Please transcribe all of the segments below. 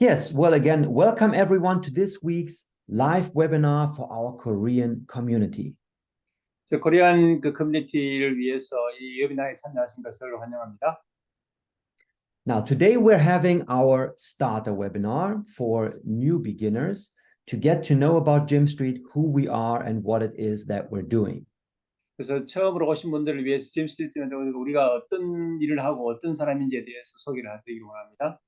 Yes, well, again, welcome everyone to this week's live webinar for our Korean community. 코리안 커뮤니티를 위해서 이 웨비나에 참여하신 것을 환영합니다. Now, today we're having our starter webinar for new beginners to get to know about Gym Street, who we are, and what it is that we're doing. 그래서 처음으로 오신 분들을 위해서 짐 스트리트에 우리가 어떤 일을 하고 어떤 사람인지에 대해서 소개를 해드리기 원합니다.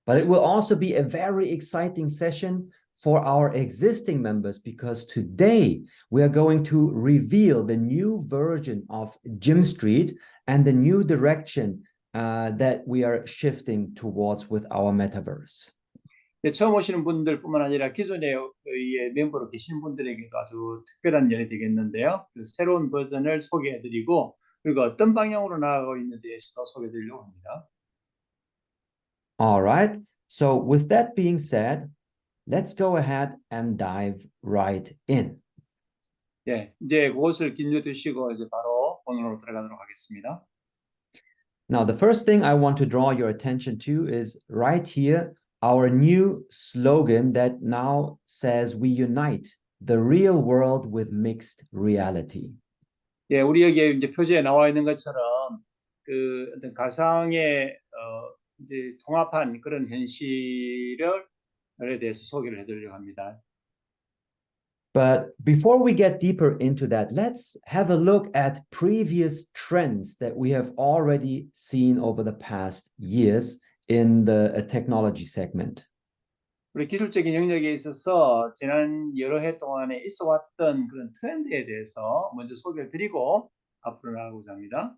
But it will also be a very exciting session for our existing members because today we are going to reveal the new version of Gym Street and the new direction that we are shifting towards with our metaverse. 처음 오시는 분들뿐만 아니라 기존의 멤버로 계신 분들에게도 아주 특별한 연이 되겠는데요. 새로운 버전을 소개해드리고 그리고 어떤 방향으로 나아가고 있는 데에서 소개해드리려고 합니다. All right. So with that being said, let's go ahead and dive right in. 네, 이제 그것을 기념해 두시고 이제 바로 본론으로 들어가도록 하겠습니다. Now, the first thing I want to draw your attention to is right here, our new slogan that now says we unite the real world with mixed reality. 예, 우리 여기에 이제 표지에 나와 있는 것처럼 그 어떤 가상의 이제 통합한 그런 현실에 대해서 소개를 해드리려고 합니다. But before we get deeper into that, let's have a look at previous trends that we have already seen over the past years in the technology segment. 우리 기술적인 영역에 있어서 지난 여러 해 동안에 있어왔던 그런 트렌드에 대해서 먼저 소개를 드리고 앞으로 나가고자 합니다.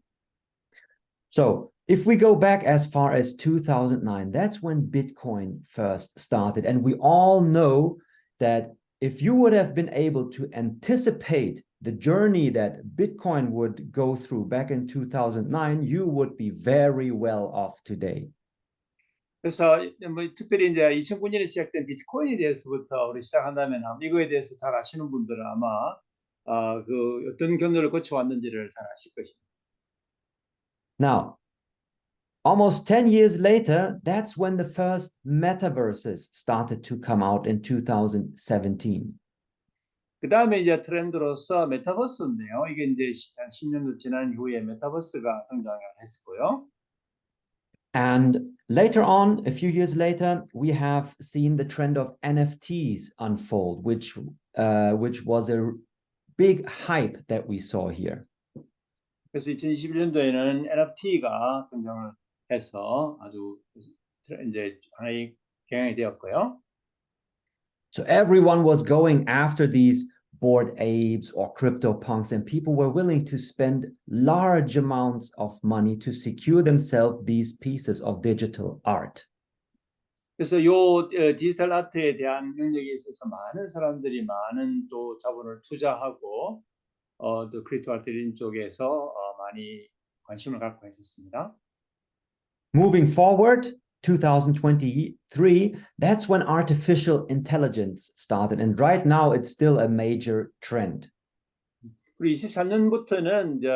So if we go back as far as 2009, that's when Bitcoin first started. And we all know that if you would have been able to anticipate the journey that Bitcoin would go through back in 2009, you would be very well off today. 그래서 뭐 특별히 이제 2009년에 시작된 비트코인에 대해서부터 우리 시작한다면 이거에 대해서 잘 아시는 분들은 아마 그 어떤 경로를 거쳐왔는지를 잘 아실 것입니다. Now, almost 10 years later, that's when the first metaverses started to come out in 2017. 그 다음에 이제 트렌드로서 메타버스인데요. 이게 이제 한 10년도 지난 이후에 메타버스가 등장을 했었고요. And later on, a few years later, we have seen the trend of NFTs unfold, which was a big hype that we saw here. 그래서 2021년도에는 NFT가 등장을 해서 아주 이제 하나의 경향이 되었고요. So everyone was going after these Bored Apes or CryptoPunks, and people were willing to spend large amounts of money to secure themselves these pieces of digital art. 그래서 요 디지털 아트에 대한 영역에 있어서 많은 사람들이 많은 또 자본을 투자하고 또 크리에이티브 아트 쪽에서 많이 관심을 갖고 있었습니다. Moving forward, 2023, that's when artificial intelligence started. And right now, it's still a major trend. 우리 23년부터는 이제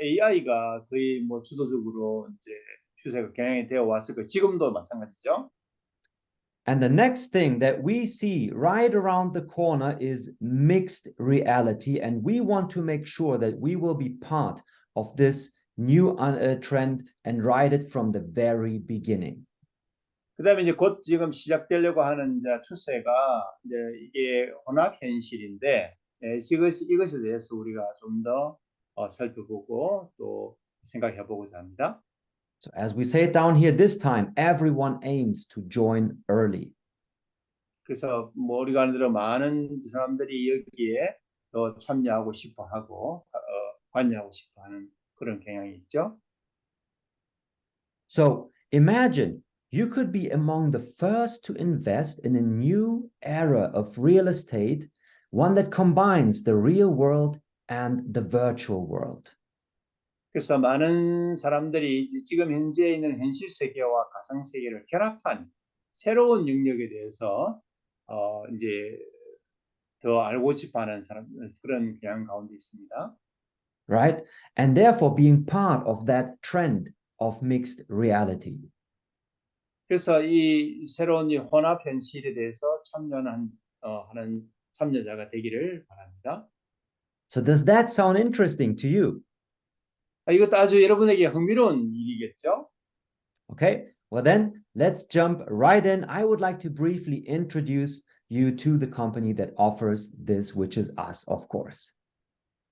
AI가 거의 뭐 주도적으로 이제 추세가 경향이 되어 왔을 거예요. 지금도 마찬가지죠. And the next thing that we see right around the corner is mixed reality. And we want to make sure that we will be part of this new trend and ride it from the very beginning. 그다음에 이제 곧 지금 시작되려고 하는 이제 추세가 이제 이게 혼합 현실인데 이것에 대해서 우리가 좀 더 살펴보고 또 생각해보고자 합니다. So as we say it down here, this time everyone aims to join early. 그래서 뭐 우리가 하는 대로 많은 사람들이 여기에 더 참여하고 싶어하고 관여하고 싶어하는 그런 경향이 있죠. So imagine you could be among the first to invest in a new era of real estate, one that combines the real world and the virtual world. 그래서 많은 사람들이 지금 현재 있는 현실 세계와 가상 세계를 결합한 새로운 영역에 대해서 이제 더 알고 싶어하는 그런 경향 가운데 있습니다. Right? And therefore being part of that trend of mixed reality. 그래서 이 새로운 이 혼합 현실에 대해서 하는 참여자가 되기를 바랍니다. So does that sound interesting to you? 이것도 아주 여러분에게 흥미로운 일이겠죠? Okay, well then let's jump right in. I would like to briefly introduce you to the company that offers this, which is us, of course.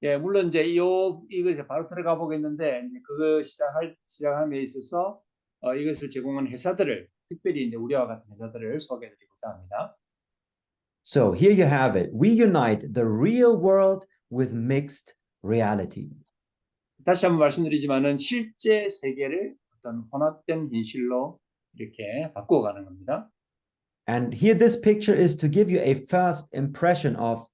예, 물론 이제 이것에 바로 들어가 보겠는데 이제 그거 시작함에 있어서 이것을 제공하는 회사들을 특별히 이제 우리와 같은 회사들을 소개해드리고자 합니다. So here you have it. We unite the real world with mixed reality. 다시 한번 말씀드리지만은 실제 세계를 어떤 혼합된 현실로 이렇게 바꾸어가는 겁니다. And here, this picture is to give you a first impression of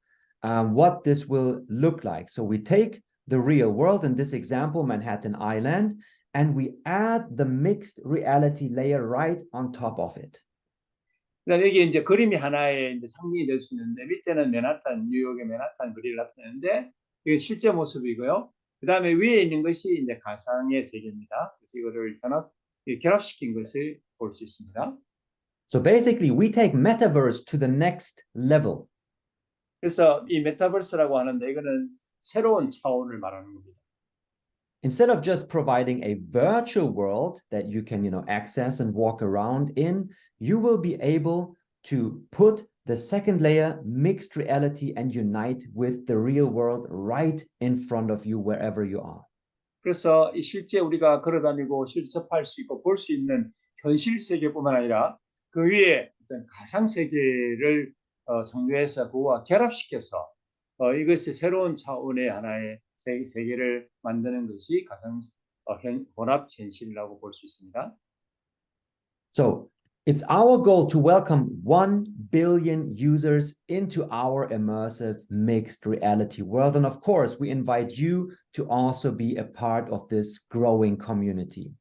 what this will look like. So we take the real world, in this example, Manhattan Island, and we add the mixed reality layer right on top of it. 그다음 여기 이제 그림이 하나의 이제 상징이 될 수 있는데 밑에는 뉴욕의 맨하탄 거리를 나타내는데 이게 실제 모습이고요. 그다음에 위에 있는 것이 이제 가상의 세계입니다. 그래서 이거를 결합시킨 것을 볼 수 있습니다. So basically, we take Metaverse to the next level. 그래서 이 메타버스라고 하는데 이거는 새로운 차원을 말하는 겁니다. Instead of just providing a virtual world that you can, access and walk around in, you will be able to put the second layer, mixed reality, and unite with the real world right in front of you wherever you are. 그래서 실제 우리가 걸어다니고 실제 접할 수 있고 볼 수 있는 현실 세계뿐만 아니라 그 위에 어떤 가상 세계를 정교해서 그와 결합시켜서 이것이 새로운 차원의 하나의 세계를 만드는 것이 가상 혼합 현실이라고 볼 수 있습니다. So it's our goal to welcome 1 billion users into our immersive mixed reality world. And of course, we invite you to also be a part of this growing community.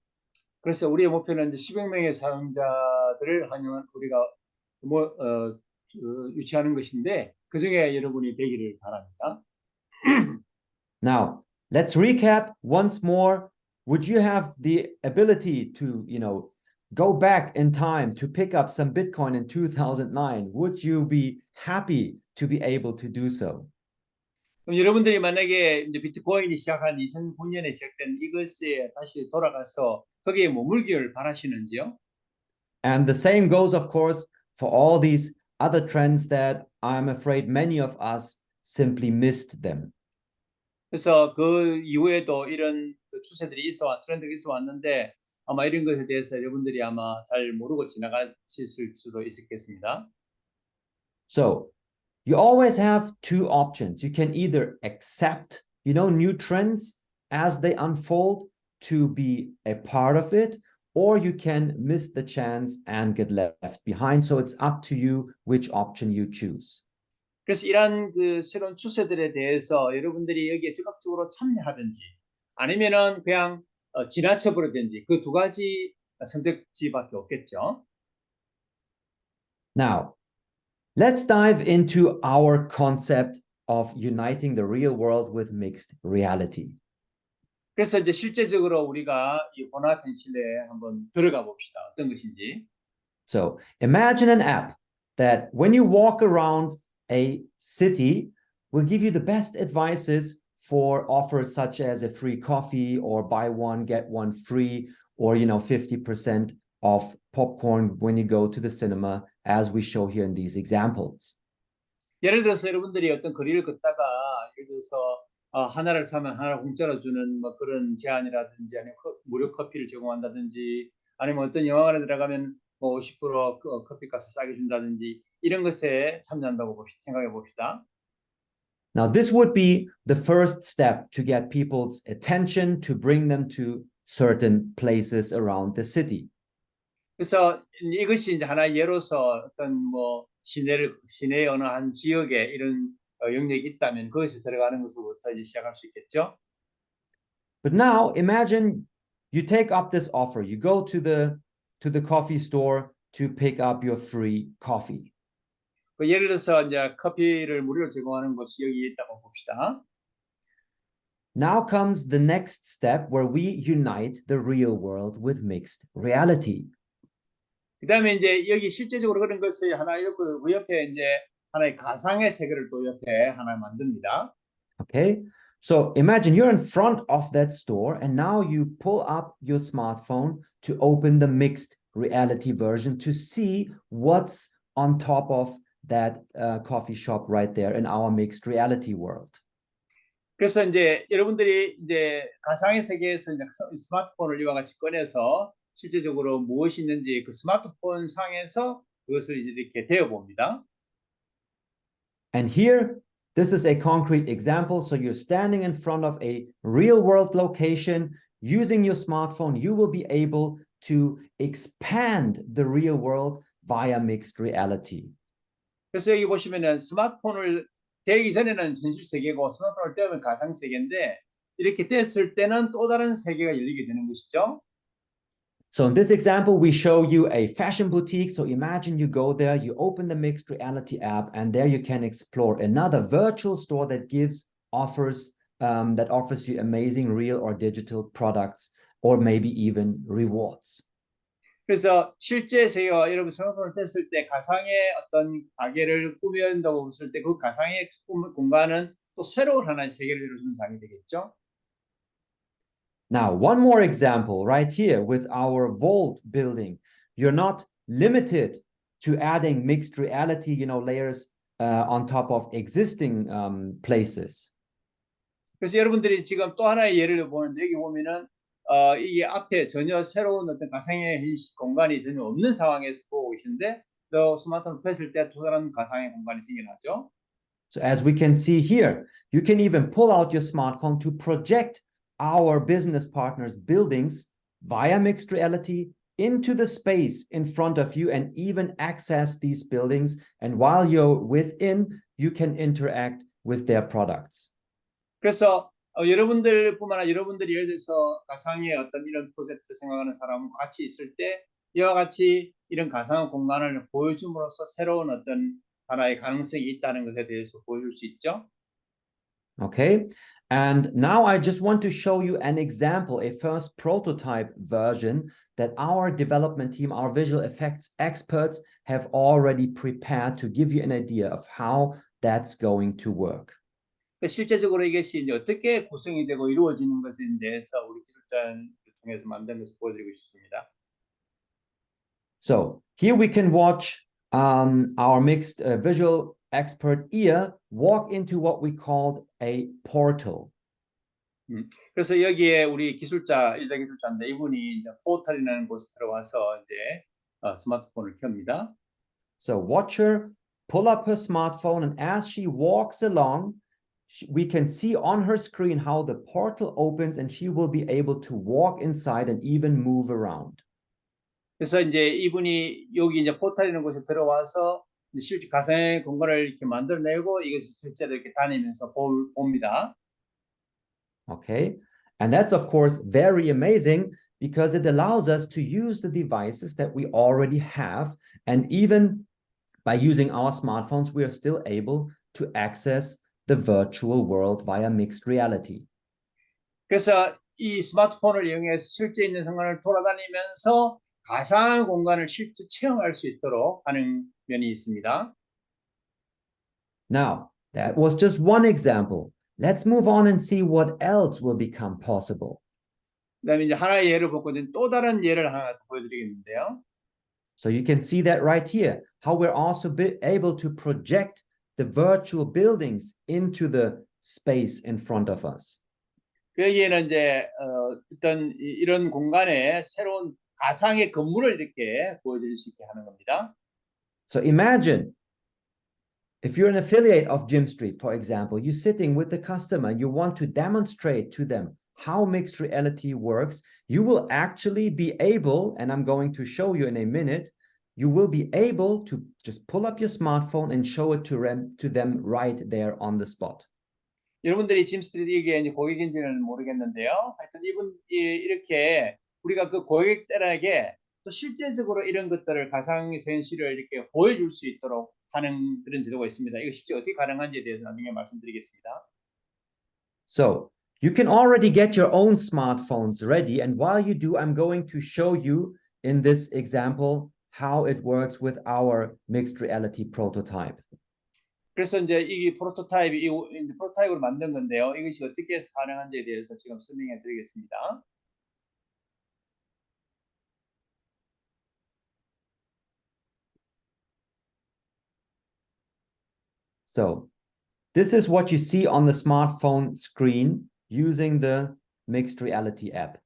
그래서 우리의 목표는 이제 10여 명의 사용자들을 환영한 우리가 유치하는 것인데 그 중에 여러분이 되기를 바랍니다. Now, let's recap once more. Would you have the ability to, go back in time to pick up some Bitcoin in 2009? Would you be happy to be able to do so? 그럼 여러분들이 만약에 이제 비트코인이 시작한 2009년에 시작된 이것에 다시 돌아가서 거기에 머물기를 바라시는지요? And the same goes, of course, for all these other trends that I'm afraid many of us simply missed them. 그래서 그 이후에도 이런 추세들이 트렌드가 있어 왔는데 아마 이런 것에 대해서 여러분들이 아마 잘 모르고 지나가실 수도 있겠습니다. So you always have two options. You can either accept, new trends as they unfold to be a part of it, or you can miss the chance and get left behind. So it's up to you which option you choose. 그래서 이러한 그 새로운 추세들에 대해서 여러분들이 여기에 적극적으로 참여하든지 아니면은 그냥 지나쳐 버리든지 그 두 가지 선택지밖에 없겠죠. Now, let's dive into our concept of uniting the real world with mixed reality. 그래서 이제 실제적으로 우리가 이 혼합 현실에 한번 들어가 봅시다. 어떤 것인지. So, imagine an app that when you walk around a city will give you the best advices for offers such as a free coffee or buy one, get one free, or 50% off popcorn when you go to the cinema, as we show here in these examples. 예를 들어서 여러분들이 어떤 거리를 걷다가 예를 들어서 하나를 사면 하나 공짜로 주는 뭐 그런 제안이라든지 아니면 무료 커피를 제공한다든지 아니면 어떤 영화관에 들어가면 뭐 50% 커피값을 싸게 준다든지 이런 것에 참여한다고 생각해 봅시다. Now, this would be the first step to get people's attention, to bring them to certain places around the city. 그래서 이것이 이제 하나의 예로서 어떤 뭐 시내의 어느 한 지역에 이런 영역이 있다면 그것에 들어가는 것부터 이제 시작할 수 있겠죠. But now imagine you take up this offer. You go to the coffee store to pick up your free coffee. 예를 들어서 이제 커피를 무료로 제공하는 곳이 여기 있다고 봅시다. Now comes the next step where we unite the real world with mixed reality. 그다음에 이제 여기 실제적으로 그런 것을 하나 그 옆에 이제 하나의 가상의 세계를 또 옆에 하나 만듭니다. Okay, so imagine you're in front of that store and now you pull up your smartphone to open the mixed reality version to see what's on top of that coffee shop right there in our mixed reality world. 그래서 이제 여러분들이 이제 가상의 세계에서 이제 스마트폰을 이와 같이 꺼내서 실제적으로 무엇이 있는지 그 스마트폰 상에서 그것을 이제 이렇게 대어 봅니다. And here, this is a concrete example. So you're standing in front of a real world location using your smartphone. You will be able to expand the real world via mixed reality. 그래서 여기 보시면은 스마트폰을 대기 전에는 현실 세계고 스마트폰을 떼면 가상 세계인데 이렇게 뗐을 때는 또 다른 세계가 열리게 되는 것이죠. So in this example, we show you a fashion boutique. So imagine you go there, you open the mixed reality app, and there you can explore another virtual store that offers you amazing real or digital products, or maybe even rewards. 그래서 실제 세계와 여러분 스마트폰을 뗐을 때 가상의 어떤 가게를 꾸민다고 했을 때 그 가상의 공간은 또 새로운 하나의 세계를 열어주는 장이 되겠죠. Now, one more example right here with our vault building. You're not limited to adding mixed reality, layers on top of existing places. 그래서 여러분들이 지금 또 하나의 예를 보는데 여기 보면은 이게 앞에 전혀 새로운 어떤 가상의 현실 공간이 전혀 없는 상황에서 보고 계신데 또 스마트폰을 폈을 때 또 다른 가상의 공간이 생겨나죠. So as we can see here, you can even pull out your smartphone to project our business partners' buildings via mixed reality into the space in front of you and even access these buildings. And while you're within, you can interact with their products. 그래서 여러분들뿐만 아니라 여러분들이 예를 들어서 가상의 어떤 이런 프로젝트를 생각하는 사람과 같이 있을 때 이와 같이 이런 가상 공간을 보여줌으로써 새로운 어떤 하나의 가능성이 있다는 것에 대해서 보여줄 수 있죠. Okay, and now I just want to show you an example, a first prototype version that our development team, our visual effects experts have already prepared to give you an idea of how that's going to work. 실제적으로 이것이 이제 어떻게 구성이 되고 이루어지는 것에 대해서 우리 기술자를 통해서 만든 것을 보여드리고 싶습니다. So here we can watch our mixed visual expert ear walk into what we called a portal. 그래서 여기에 우리 기술자, 일자 기술자인데 이분이 이제 포털이라는 곳에 들어와서 이제 스마트폰을 켭니다. So watch her pull up her smartphone, and as she walks along, we can see on her screen how the portal opens, and she will be able to walk inside and even move around. 그래서 이제 이분이 여기 이제 포털이라는 곳에 들어와서 실제 가상의 공간을 이렇게 만들어내고 이것을 실제로 이렇게 다니면서 봅니다. Okay, and that's of course very amazing because it allows us to use the devices that we already have, and even by using our smartphones, we are still able to access the virtual world via mixed reality. 그래서 이 스마트폰을 이용해서 실제 있는 공간을 돌아다니면서 가상 공간을 실제 체험할 수 있도록 하는 면이 있습니다. Now, that was just one example. Let's move on and see what else will become possible. 그다음에 이제 하나의 예를 보고 또 다른 예를 하나 보여드리겠는데요. So you can see that right here, how we're also able to project the virtual buildings into the space in front of us. 여기에는 이제 어떤 이런 공간에 새로운 가상의 건물을 이렇게 보여드릴 수 있게 하는 겁니다. So imagine if you're an affiliate of Gym Street, for example, you're sitting with the customer and you want to demonstrate to them how mixed reality works, you will actually be able, and I'm going to show you in a minute, you will be able to just pull up your smartphone and show it to them right there on the spot. 여러분들이 짐스트리트에 이제 고객인지는 모르겠는데요. 하여튼 이분이 이렇게 우리가 그 고객들에게 또 실제적으로 이런 것들을 가상 현실을 이렇게 보여줄 수 있도록 하는 그런 제도가 있습니다. 이거 실제 어떻게 가능한지에 대해서 나중에 말씀드리겠습니다. So you can already get your own smartphones ready, and while you do, I'm going to show you in this example how it works with our mixed reality prototype. 그래서 이제 이 프로토타입으로 만든 건데요. 이것이 어떻게 해서 가능한지에 대해서 지금 설명해 드리겠습니다. So this is what you see on the smartphone screen using the mixed reality app.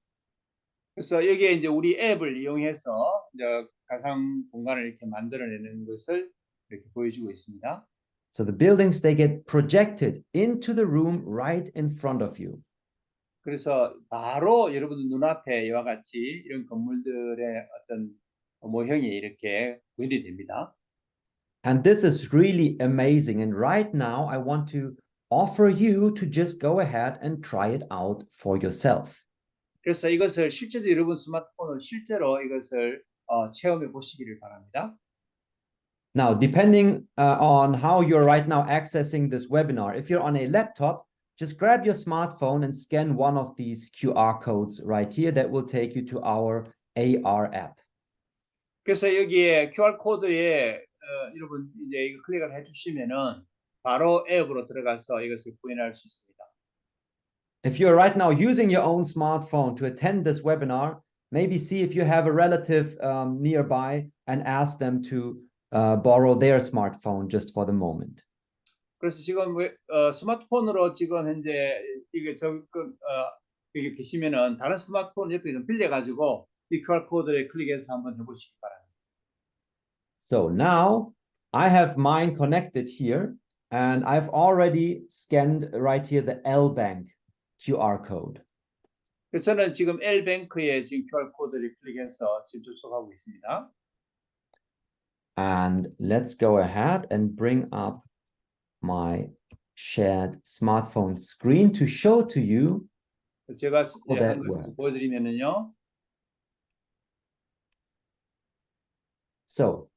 그래서 여기에 이제 우리 앱을 이용해서 이제 가상 공간을 이렇게 만들어내는 것을 이렇게 보여주고 있습니다. So the buildings, they get projected into the room right in front of you. 그래서 바로 여러분들 눈앞에 이와 같이 이런 건물들의 어떤 모형이 이렇게 구현이 됩니다. And this is really amazing. And right now, I want to offer you to just go ahead and try it out for yourself. 그래서 이것을 실제로 여러분 스마트폰으로 실제로 이것을 체험해 보시기를 바랍니다. Now, depending on how you're right now accessing this webinar, if you're on a laptop, just grab your smartphone and scan one of these QR codes right here that will take you to our AR app. 그래서 여기에 QR 코드에 여러분 이제 이거 클릭을 해주시면은 바로 앱으로 들어가서 이것을 구현할 수 있습니다. If you're right now using your own smartphone to attend this webinar, maybe see if you have a relative nearby and ask them to borrow their smartphone just for the moment. 그래서 지금 스마트폰으로 지금 현재 이게 여기 계시면은 다른 스마트폰 옆에 좀 빌려가지고 이 QR 코드에 클릭해서 한번 해보시기 바랍니다. So now I have mine connected here, and I've already scanned right here the L-Bank QR code. 그래서 저는 지금 L뱅크에 지금 QR 코드를 클릭해서 지금 접속하고 있습니다. And let's go ahead and bring up my shared smartphone screen to show to you 제가 how that works. 보여드리면은요. So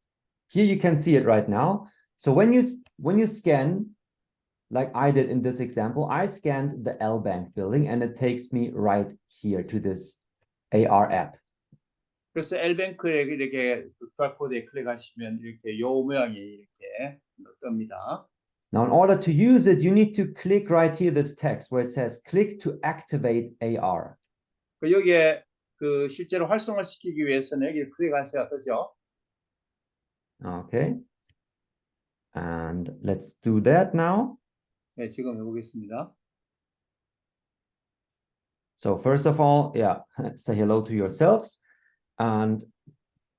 here you can see it right now. So when you scan, like I did in this example, I scanned the L-Bank building and it takes me right here to this AR app. 그래서 L뱅크에 이렇게 QR 코드에 클릭하시면 이렇게 요 모양이 이렇게 뜹니다. Now, in order to use it, you need to click right here this text where it says click to activate AR. 여기에 그 실제로 활성화시키기 위해서는 여기 클릭하세요. 그죠? Okay. And let's do that now. 네, 지금 해보겠습니다. So first of all, yeah, say hello to yourselves and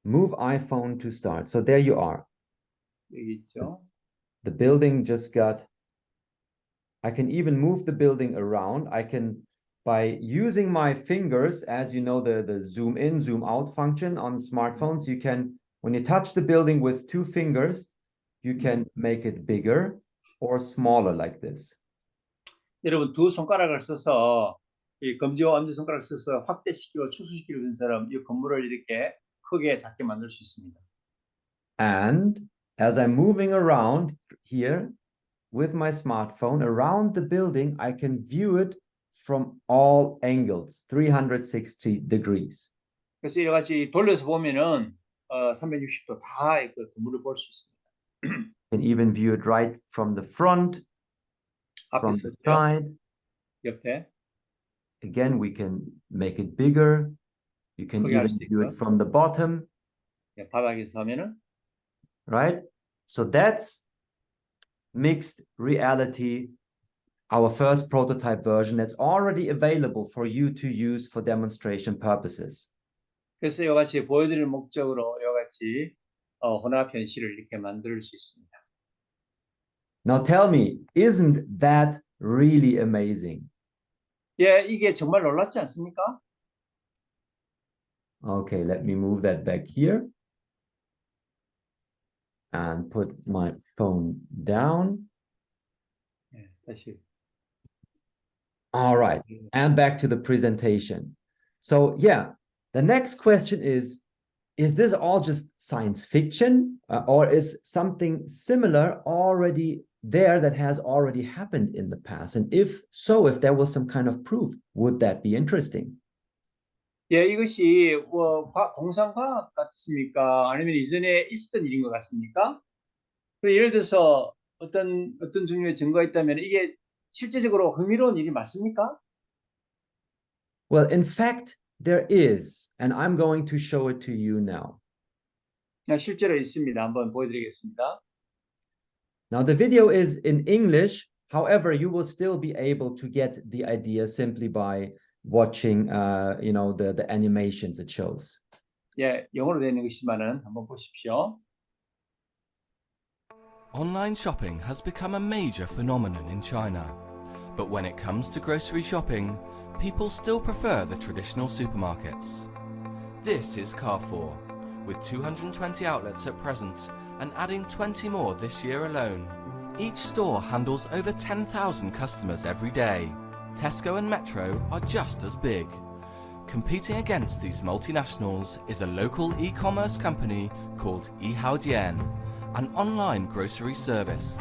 move iPhone to start. So there you are. 여기 있죠. The building just got, I can even move the building around. I can, by using my fingers, as you know, the zoom in, zoom out function on smartphones, you can, when you touch the building with 2 fingers, you can make it bigger or smaller like this. 여러분 두 손가락을 써서 이 검지와 엄지 손가락을 써서 확대시키고 축소시키는 것처럼 이 건물을 이렇게 크게 작게 만들 수 있습니다. And as I'm moving around here with my smartphone around the building, I can view it from all angles, 360 degrees. 그래서 이와 같이 돌려서 보면은 360도 다 그 건물을 볼 수 있습니다. You can even view it right from the front, from the side. 옆에. Again, we can make it bigger. You can even view it from the bottom. 바닥에서 하면은. Right? So that's mixed reality, our first prototype version that's already available for you to use for demonstration purposes. 그래서 이와 같이 보여드리는 목적으로 이와 같이 혼합 현실을 이렇게 만들 수 있습니다. Now tell me, isn't that really amazing? 예, 이게 정말 놀랍지 않습니까? Okay, let me move that back here and put my phone down. 예, 다시. All right, and back to the presentation. So yeah, the next question is this all just science fiction or is something similar already there that has already happened in the past? And if so, if there was some kind of proof, would that be interesting? 예, 이것이 공상과학 같습니까? 아니면 이전에 있었던 일인 것 같습니까? 예를 들어서 어떤 종류의 증거가 있다면 이게 실제적으로 흥미로운 일이 맞습니까? Well, in fact, there is, and I'm going to show it to you now. 실제로 있습니다. 한번 보여드리겠습니다. Now, the video is in English. However, you will still be able to get the idea simply by watching, the animations it shows. 예, 영어로 되어 있는 것이지만은 한번 보십시오. Online shopping has become a major phenomenon in China. But when it comes to grocery shopping, people still prefer the traditional supermarkets. This is Carrefour, with 220 outlets at present and adding 20 more this year alone. Each store handles over 10,000 customers every day. Tesco and Metro are just as big. Competing against these multinationals is a local e-commerce company called Yihaodian, an online grocery service.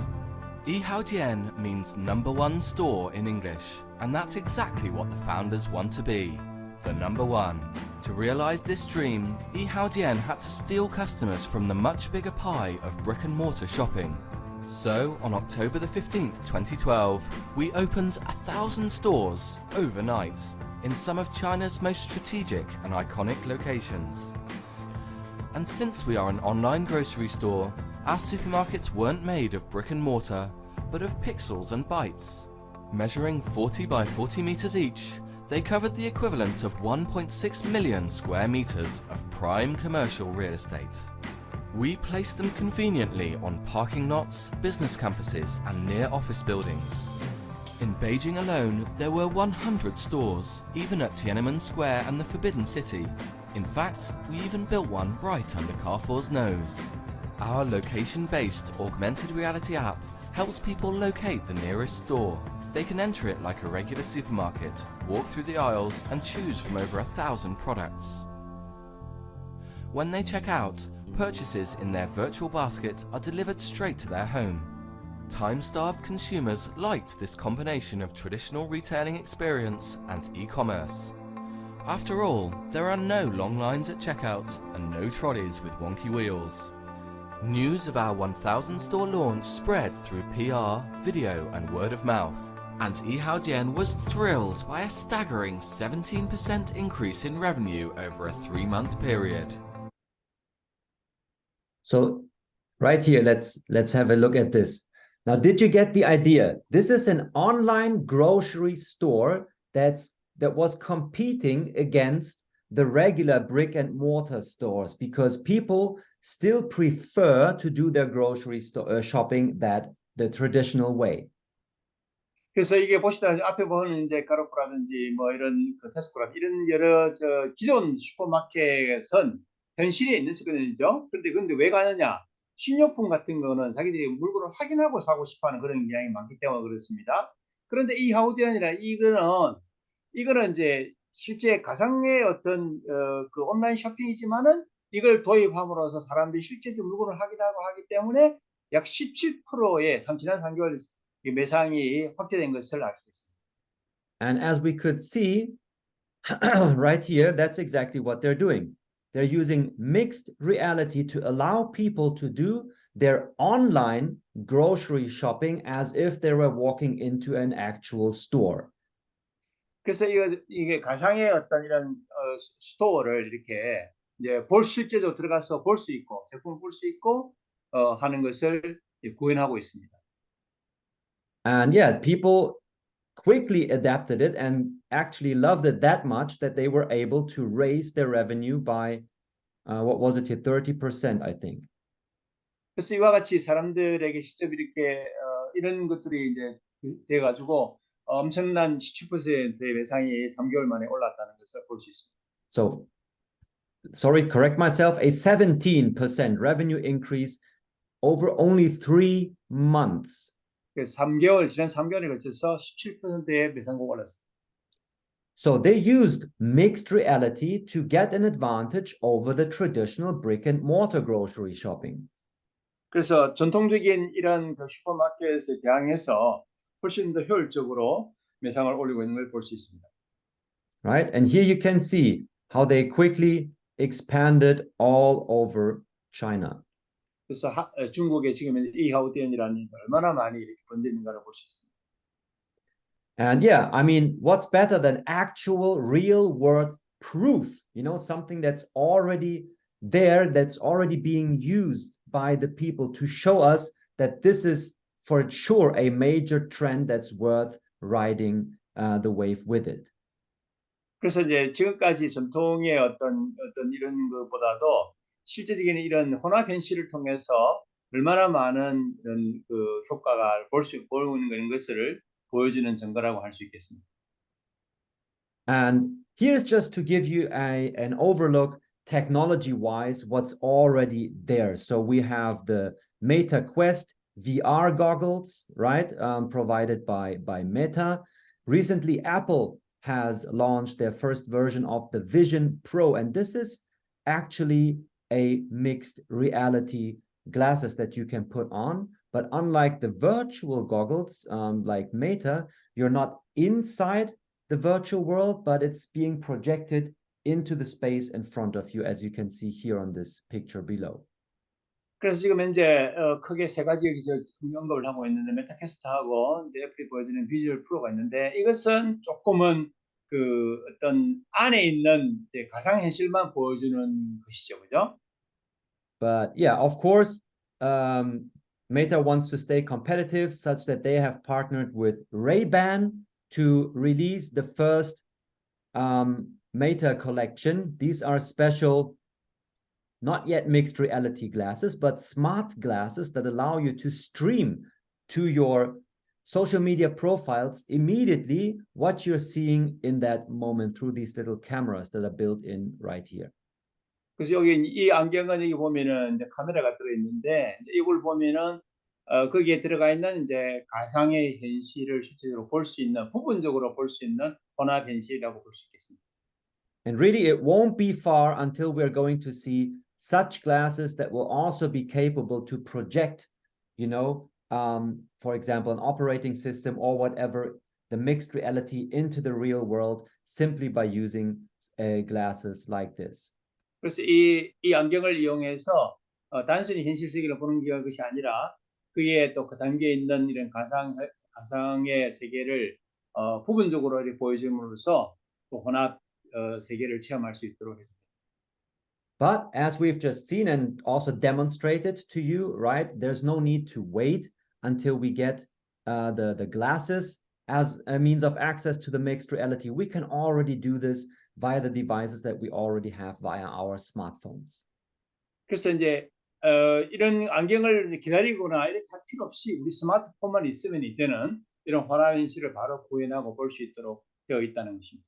Yihaodian means number one store in English, and that's exactly what the founders want to be, the number one. To realize this dream, Yihaodian had to steal customers from the much bigger pie of brick and mortar shopping. So, on October the 15th, 2012, we opened 1,000 stores overnight in some of China's most strategic and iconic locations. And since we are an online grocery store, our supermarkets weren't made of brick and mortar, but of pixels and bytes. Measuring 40 by 40 meters each, they covered the equivalent of 1.6 million square meters of prime commercial real estate. We placed them conveniently on parking lots, business campuses, and near office buildings. In Beijing alone, there were 100 stores, even at Tiananmen Square and the Forbidden City. In fact, we even built one right under Carrefour's nose. Our location-based augmented reality app helps people locate the nearest store. They can enter it like a regular supermarket, walk through the aisles, and choose from over 1,000 products. When they check out, purchases in their virtual basket are delivered straight to their home. Time-starved consumers liked this combination of traditional retailing experience and e-commerce. After all, there are no long lines at checkout and no trolleys with wonky wheels. News of our 1,000 store launch spread through PR, video, and word of mouth, and Yihaodian was thrilled by a staggering 17% increase in revenue over a 3-month period. So, right here, let's have a look at this. Now, did you get the idea? This is an online grocery store that was competing against the regular brick and mortar stores because people still prefer to do their grocery shopping the traditional way. 그래서 이게 보시다시피 앞에 보는 이제 카르푸라든지 뭐 이런 테스코라든지 이런 여러 기존 슈퍼마켓은 현실에 있는 수거든요. 근데 왜 가느냐? 식료품 같은 거는 자기들이 물건을 확인하고 사고 싶어하는 그런 경향이 많기 때문에 그렇습니다. 그런데 이 하우디안이라 이거는 이제 실제 가상의 어떤 그 온라인 쇼핑이지만은 이걸 도입함으로써 사람들이 실제적으로 물건을 확인하고 하기 때문에 약 17%의 지난 3개월 매상이 확대된 것을 알 수 있습니다. And as we could see right here, that's exactly what they're doing. They're using mixed reality to allow people to do their online grocery shopping as if they were walking into an actual store. 그래서 이게 가상의 어떤 이런 스토어를 이렇게 이제 실제적으로 들어가서 볼 수 있고 제품을 볼 수 있고 하는 것을 구현하고 있습니다. And yeah, people quickly adapted it and actually loved it that much that they were able to raise their revenue by what was it here, 30%, I think. 그래서 이와 같이 사람들에게 직접 이렇게 이런 것들이 이제 돼 가지고 엄청난 17%의 매상이 3개월 만에 올랐다는 것을 볼 수 있습니다. So, sorry, correct myself, a 17% revenue increase over only 3 months. 지난 3개월에 걸쳐서 17%의 매상고가 올랐습니다. So they used mixed reality to get an advantage over the traditional brick and mortar grocery shopping. 그래서 전통적인 이런 그 슈퍼마켓에 대항해서 훨씬 더 효율적으로 매상을 올리고 있는 걸 볼 수 있습니다. Right? And here you can see how they quickly expanded all over China. 그래서 중국에 지금 이하우디언이라는 얼마나 많이 이렇게 번져 있는가를 볼 수 있습니다. And yeah, I mean, what's better than actual real world proof? You know, something that's already there, that's already being used by the people to show us that this is for sure a major trend that's worth riding the wave with it. 그래서 이제 지금까지 전통의 어떤 이런 것보다도 실제적인 이런 혼합 현실을 통해서 얼마나 많은 이런 그 효과가 보이는 것을 보여주는 증거라고 할 수 있겠습니다. And here's just to give you an overlook technology-wise what's already there. So we have the Meta Quest VR goggles, right? Provided by Meta. Recently, Apple has launched their first version of the Vision Pro, and this is actually a mixed reality glasses that you can put on. But unlike the virtual goggles, like Meta, you're not inside the virtual world, but it's being projected into the space in front of you, as you can see here on this picture below. 그래서 지금 현재 크게 세 가지 여기서 언급을 하고 있는데 메타캐스트하고 이제 애플이 보여주는 비주얼 프로가 있는데 이것은 조금은 그 어떤 안에 있는 이제 가상 현실만 보여주는 것이죠, 그죠? But yeah, of course, Meta wants to stay competitive, such that they have partnered with Ray-Ban to release the first Meta collection. These are special, not yet mixed reality glasses, but smart glasses that allow you to stream to your social media profiles immediately what you're seeing in that moment through these little cameras that are built in right here. 그래서 여기 이 안경은 여기 보면은 이제 카메라가 들어 있는데 이걸 보면은 거기에 들어가 있는 이제 가상의 현실을 실제로 볼 수 있는 부분적으로 볼 수 있는 혼합 현실이라고 볼 수 있겠습니다. And really, it won't be far until we're going to see such glasses that will also be capable to project, you know, for example, an operating system or whatever, the mixed reality into the real world simply by using glasses like this. 그래서 이 안경을 이용해서 단순히 현실 세계를 보는 것이 아니라 그에 또 그 단계에 있는 이런 가상의 세계를 부분적으로 이렇게 보여줌으로써 또 혼합 세계를 체험할 수 있도록 해줍니다. But as we've just seen and also demonstrated to you, right, there's no need to wait until we get the glasses as a means of access to the mixed reality. We can already do this via the devices that we already have via our smartphones. 그래서 이제 이런 안경을 기다리거나 이렇게 할 필요 없이 우리 스마트폰만 있으면 이제는 이런 혼합 현실을 바로 구현하고 볼 수 있도록 되어 있다는 것입니다.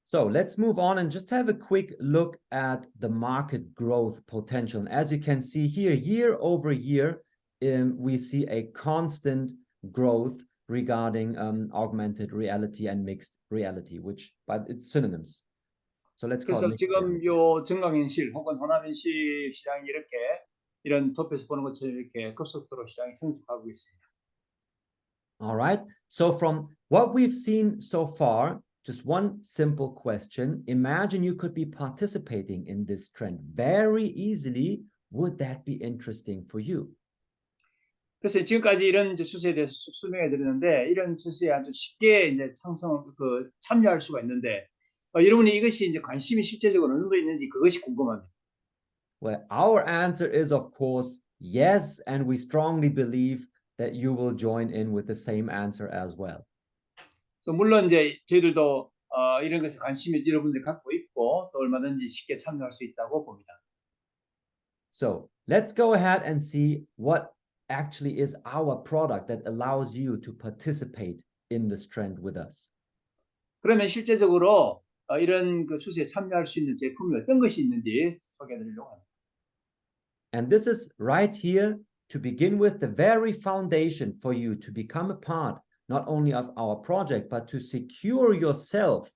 So let's move on and just have a quick look at the market growth potential. And as you can see here, year over year, we see a constant growth regarding augmented reality and mixed reality, but it's synonyms. So let's call 그래서 it 지금 요 증강현실 혹은 혼합현실 시장이 이렇게 이런 도표에서 보는 것처럼 이렇게 급속도로 시장이 성숙하고 있습니다. All right. So from what we've seen so far, just one simple question. Imagine you could be participating in this trend very easily. Would that be interesting for you? 그래서 지금까지 이런 추세에 대해서 설명해 드렸는데 이런 추세에 아주 쉽게 이제 참여할 수가 있는데 여러분이 이것이 이제 관심이 실제적으로 어느 정도 있는지 그것이 궁금합니다. Well, our answer is of course yes, and we strongly believe that you will join in with the same answer as well. 물론 이제 저희들도 이런 것에 관심이 여러분들이 갖고 있고 또 얼마든지 쉽게 참여할 수 있다고 봅니다. So let's go ahead and see what actually is our product that allows you to participate in this trend with us. 그러면 실제적으로 이런 그 추세에 참여할 수 있는 제품이 어떤 것이 있는지 소개해드리려고 합니다. And this is right here to begin with the very foundation for you to become a part not only of our project, but to secure yourself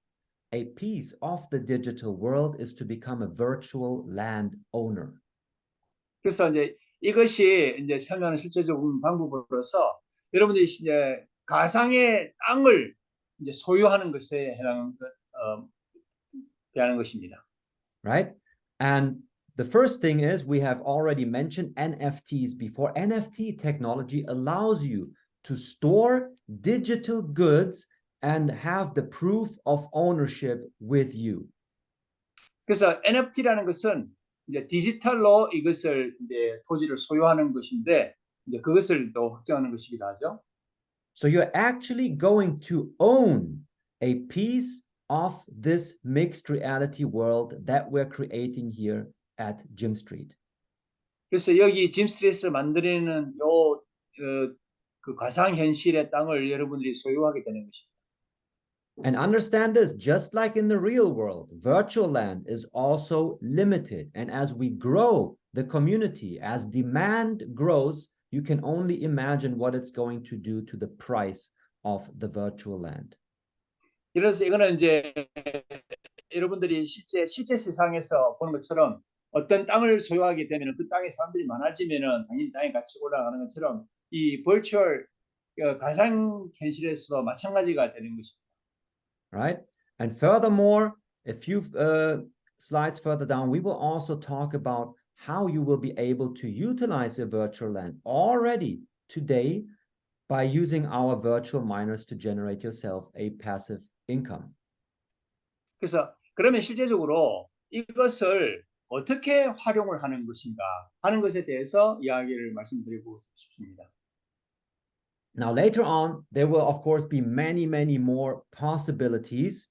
a piece of the digital world is to become a virtual land owner. 그래서 이제 이것이 이제 참여하는 실제적인 방법으로서 여러분들이 이제 가상의 땅을 이제 소유하는 것에 해당하는 되는 것입니다. right? And the first thing is we have already mentioned NFTs before. NFT technology allows you to store digital goods and have the proof of ownership with you. 그래서 NFT라는 것은 이제 디지털로 이것을 이제 토지를 소유하는 것인데 이제 그것을 또 확정하는 것이기도 하죠. So you're actually going to own a piece of this mixed reality world that we're creating here at Jim Street. 그래서 여기 짐 스트리트를 만들어내는 그 가상 현실의 땅을 여러분들이 소유하게 되는 것입니다. And understand this, just like in the real world, virtual land is also limited. And as we grow the community, as demand grows, you can only imagine what it's going to do to the price of the virtual land. 그래서 이거는 이제 여러분들이 실제 세상에서 보는 것처럼 어떤 땅을 소유하게 되면 그 땅에 사람들이 많아지면은 당연히 땅의 가치가 올라가는 것처럼 이 버추얼 가상 현실에서도 마찬가지가 되는 것입니다. Right? And furthermore, a few slides further down, we will also talk about how you will be able to utilize your virtual land already today by using our virtual miners to generate yourself a passive income. 그래서 그러면 실제적으로 이것을 어떻게 활용을 하는 것인가 하는 것에 대해서 이야기를 말씀드리고 싶습니다. Now, later on, there will, of course, be many more possibilities.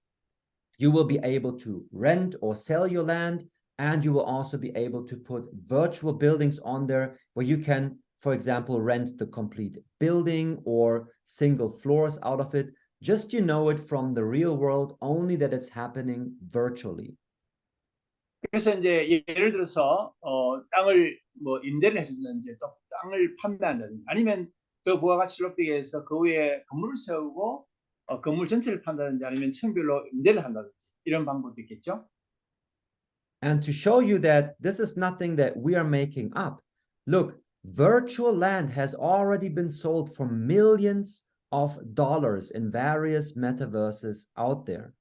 You will be able to rent or sell your land, and you will also be able to put virtual buildings on there where you can, for example, rent the complete building or single floors out of it. Just you know it from the real world, only that it's happening virtually. 그래서 이제 예를 들어서 땅을 뭐 임대를 해주든지 또 땅을 판매한다든지 아니면 그 부가가치를 높이기 위해서 그 위에 건물을 세우고 건물 전체를 판다든지 아니면 층별로 임대를 한다든지 이런 방법도 있겠죠. And to show you that this is nothing that we are making up, look, virtual land has already been sold for millions of dollars in various metaverses out there.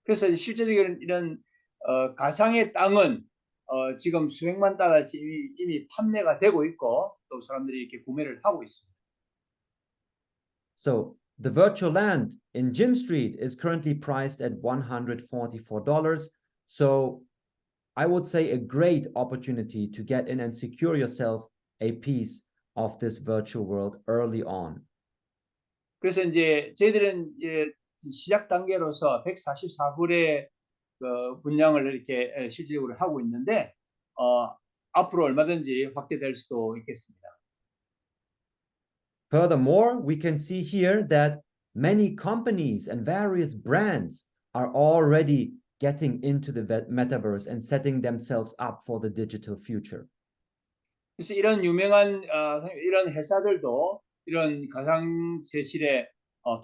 그래서 실제적인 이런 가상의 땅은 지금 수백만 달러치 이미 판매가 되고 있고 또 사람들이 이렇게 구매를 하고 있습니다. So the virtual land in Jim Street is currently priced at $144. So I would say a great opportunity to get in and secure yourself a piece of this virtual world early on. 그래서 이제 저희들은 이제 시작 단계로서 144불의 분량을 이렇게 실질적으로 하고 있는데 앞으로 얼마든지 확대될 수도 있겠습니다. Furthermore, we can see here that many companies and various brands are already getting into the metaverse and setting themselves up for the digital future. 그래서 이런 유명한 이런 회사들도 이런 가상 세실에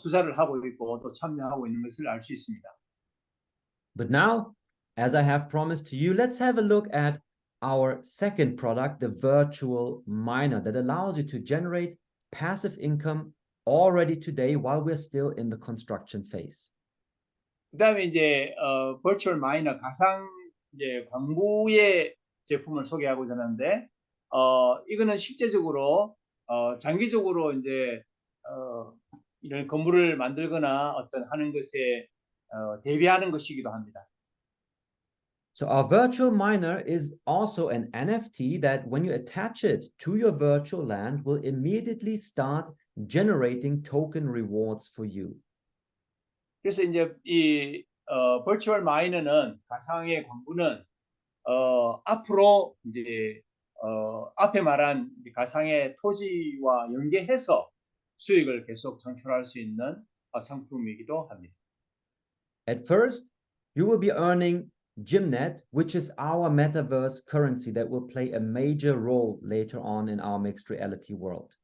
투자를 하고 있고 또 참여하고 있는 것을 알 수 있습니다. But now, as I have promised to you, let's have a look at our second product, the virtual miner, that allows you to generate passive income already today while we're still in the construction phase. 그다음에 이제 버추얼 마이너 가상 이제 광부의 제품을 소개하고자 하는데 이거는 실제적으로 장기적으로 이제 이런 건물을 만들거나 어떤 하는 것에 대비하는 것이기도 합니다. So our virtual miner is also an NFT that when you attach it to your virtual land will immediately start generating token rewards for you. 그래서 이제 이 버추얼 마이너는 가상의 광부는 앞으로 이제 앞에 말한 이제 가상의 토지와 연계해서 수익을 계속 창출할 수 있는 상품이기도 합니다. At first, you will be earning Gymnet, which is our metaverse currency that will play a major role later on in our mixed reality world.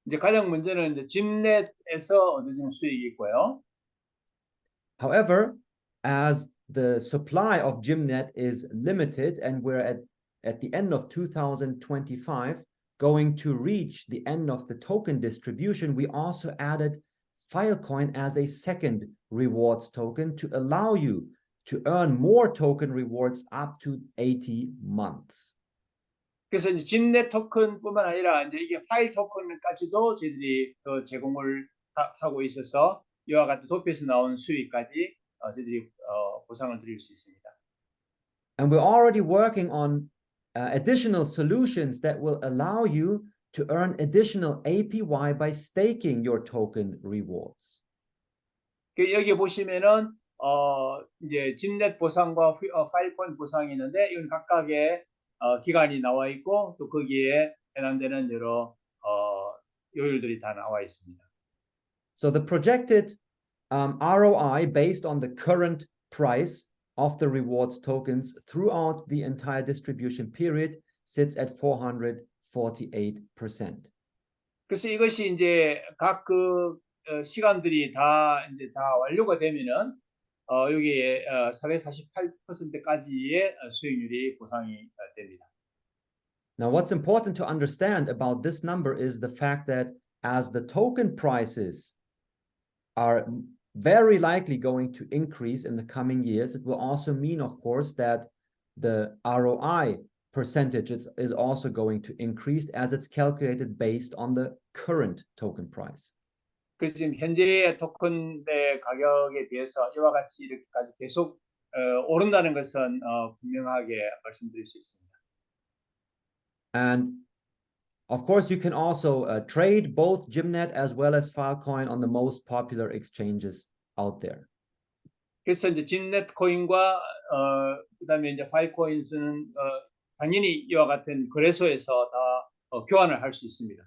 이제 가장 먼저는 이제 짐넷에서 얻어지는 수익이 있고요. However, as the supply of Gymnet is limited and we're at the end of 2025 going to reach the end of the token distribution, we also added Filecoin as a second rewards token to allow you to earn more token rewards up to 80 months. 그래서 이제 진넷 토큰뿐만 아니라 이제 이게 파일 토큰까지도 저희들이 제공을 하고 있어서 이와 같은 도표에서 나온 수익까지 저희들이 보상을 드릴 수 있습니다. And we're already working on additional solutions that will allow you to earn additional APY by staking your token rewards. 여기 보시면은 이제 진넷 보상과 파일코인 보상이 있는데 이건 각각의 기간이 나와 있고 또 거기에 해당되는 여러 요율들이 다 나와 있습니다. So the projected ROI based on the current price of the rewards tokens throughout the entire distribution period sits at 448%. 그래서 이것이 이제 각 시간들이 다 이제 다 완료가 되면은 여기에 448%까지의 수익률이 보상이 됩니다. Now, what's important to understand about this number is the fact that as the token prices are very likely going to increase in the coming years, it will also mean, of course, that the ROI percentage is also going to increase as it's calculated based on the current token price. 그래서 지금 현재의 토큰의 가격에 비해서 이와 같이 이렇게까지 계속 오른다는 것은 분명하게 말씀드릴 수 있습니다. And of course, you can also trade both Gymnet as well as Filecoin on the most popular exchanges out there. 그래서 이제 진넷 코인과 그다음에 이제 파일코인은 당연히 이와 같은 거래소에서 다 교환을 할 수 있습니다.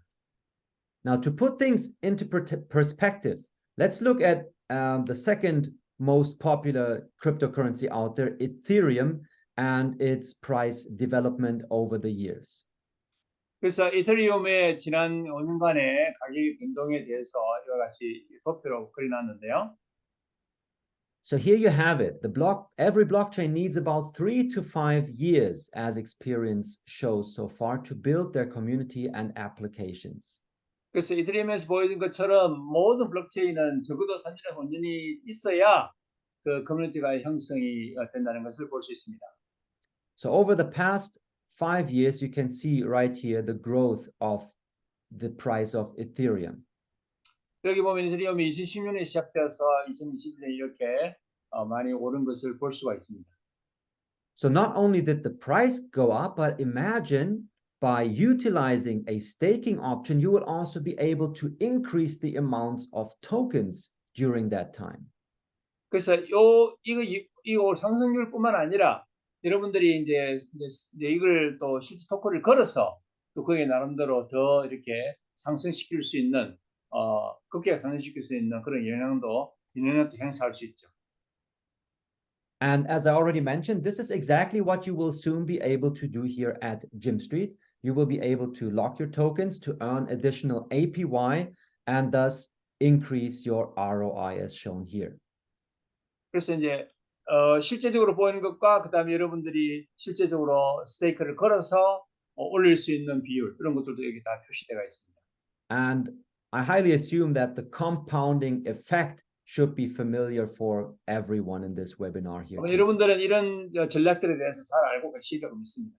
Now, to put things into perspective, let's look at the second most popular cryptocurrency out there, Ethereum, and its price development over the years. 그래서 이더리움의 지난 5년간의 가격 변동에 대해서 이와 같이 도표로 그려놨는데요. So here you have it. Every blockchain needs about 3 to 5 years, as experience shows so far, to build their community and applications. 그래서 이더리움에서 보여준 것처럼 모든 블록체인은 적어도 3년에서 5년이 있어야 그 커뮤니티가 형성이 된다는 것을 볼 수 있습니다. So over the past 5 years, you can see right here the growth of the price of Ethereum. 여기 보면 이더리움이 2016년에 시작되어서 2021년에 이렇게 많이 오른 것을 볼 수가 있습니다. So not only did the price go up, but imagine by utilizing a staking option, you will also be able to increase the amounts of tokens during that time. 그래서 이거 상승률뿐만 아니라 여러분들이 이제 이걸 또 실제 토큰을 걸어서 또 거기에 나름대로 더 이렇게 상승시킬 수 있는 급격하게 상승시킬 수 있는 그런 영향도 행사할 수 있죠. And as I already mentioned, this is exactly what you will soon be able to do here at Gymstreet. You will be able to lock your tokens to earn additional APY and thus increase your ROI as shown here. 그래서 이제 실제적으로 보이는 것과 그다음에 여러분들이 실제적으로 스테이크를 걸어서 올릴 수 있는 비율 이런 것들도 여기 다 표시되어 있습니다. And I highly assume that the compounding effect should be familiar for everyone in this webinar here. 여러분들은 이런 전략들에 대해서 잘 알고 계시리라고 믿습니다.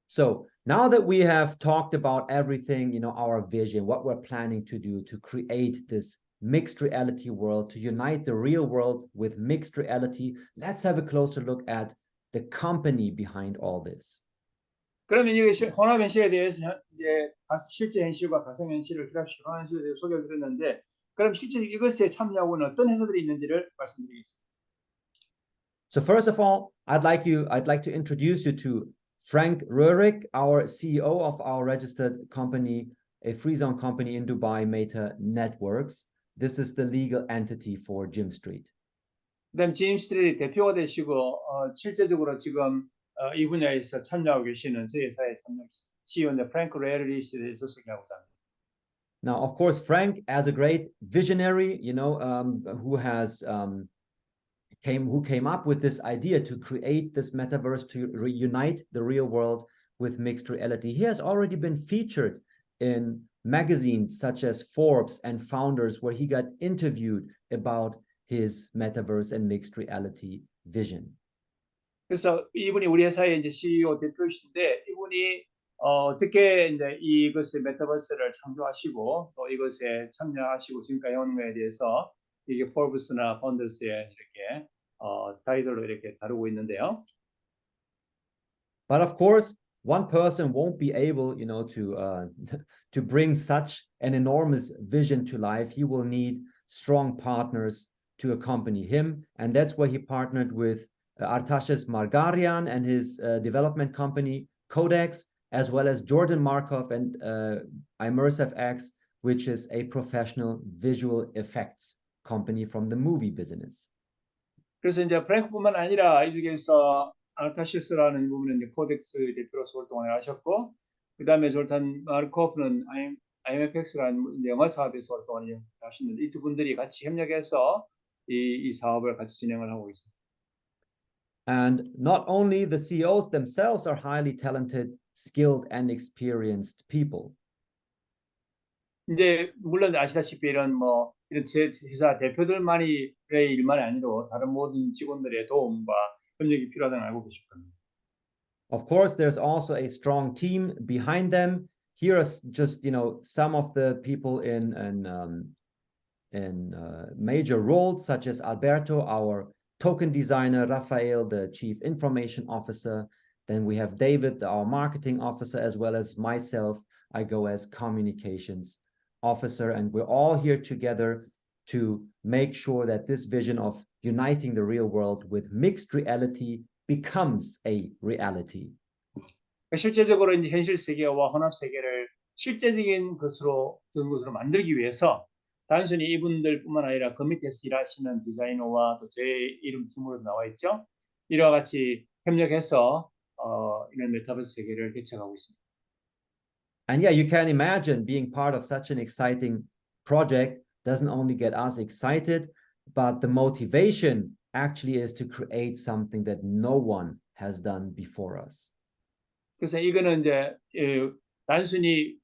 So now that we have talked about everything, our vision, what we're planning to do to create this mixed reality world, to unite the real world with mixed reality, let's have a closer look at the company behind all this. 그러면 이 혼합 현실에 대해서 이제 실제 현실과 가상 현실을 결합시킨 혼합 현실에 대해서 소개를 드렸는데, 그럼 실제 이것에 참여하고 있는 어떤 회사들이 있는지를 말씀드리겠습니다. So first of all, I'd like to introduce you to Frank Röhrig, our CEO of our registered company, a free zone company in Dubai, Meta Networks. This is the legal entity for Gymstreet. 그다음 짐스트리트 대표가 되시고 실제적으로 지금 이 분야에서 참여하고 계시는 저희 회사의 CEO인 프랭크 레리에 대해서 소개하고자 합니다. Now, of course, Frank, as a great visionary, who came up with this idea to create this metaverse to reunite the real world with mixed reality. He has already been featured in magazines such as Forbes and Founders, where he got interviewed about his metaverse and mixed reality vision. 그래서 이분이 우리 회사의 이제 CEO 대표이신데 이분이 어떻게 이제 이것의 메타버스를 창조하시고 또 이것에 참여하시고 지금까지 해온 거에 대해서 이게 포브스나 펀더스에 이렇게 타이틀로 이렇게 다루고 있는데요. But of course, one person won't be able, to bring such an enormous vision to life. He will need strong partners to accompany him, and that's where he partnered with Artashes Margarian and his development company Codex, as well as Jordan Markov and ImmersiveX, which is a professional visual effects company from the movie business. 그래서 이제 프랭크뿐만 아니라 이 중에서 아르타시스라는 부분은 이제 코덱스 대표로서 활동을 하셨고, 그 다음에 졸탄 마르코프는 IMFX라는 영화 사업에서 활동을 하시는데 이 두 분들이 같이 협력해서 이 사업을 같이 진행을 하고 있습니다. And not only the CEOs themselves are highly talented, skilled, and experienced people. 이제 물론 아시다시피 이런 제 회사 대표들만의 일만이 아니고 다른 모든 직원들의 도움과 협력이 필요하다는 걸 알고 계실 겁니다. Of course, there's also a strong team behind them. Here are just some of the people in major roles, such as Alberto, our token designer, Rafael, the chief information officer. Then we have David, our marketing officer, as well as myself. I go as communications officer, and we're all here together to make sure that this vision of uniting the real world with mixed reality becomes a reality. 실제적으로 이제 현실 세계와 혼합 세계를 실제적인 것으로 만들기 위해서 단순히 이분들뿐만 아니라 그 밑에서 일하시는 디자이너와 또 제 이름 팀으로 나와 있죠. 이와 같이 협력해서 이런 메타버스 세계를 개척하고 있습니다. And yeah, you can imagine being part of such an exciting project doesn't only get us excited, but the motivation actually is to create something that no one has done before us. 그래서 이거는 이제 단순히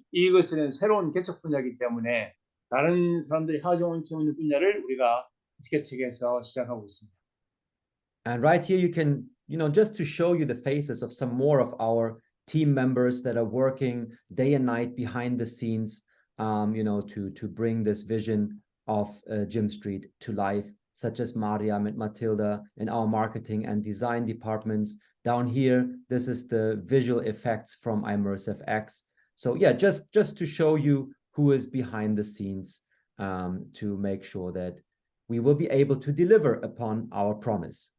이것은 새로운 개척 분야이기 때문에 다른 사람들이 하고 있는 분야를 우리가 개척해서 시작하고 있습니다. And right here you can, just to show you the faces of some more of our team members that are working day and night behind the scenes, to bring this vision of Gym Street to life, such as Mariam and Matilda in our marketing and design departments. Down here, this is the visual effects from ImmersiveX. So yeah, just to show you who is behind the scenes, to make sure that we will be able to deliver upon our promise.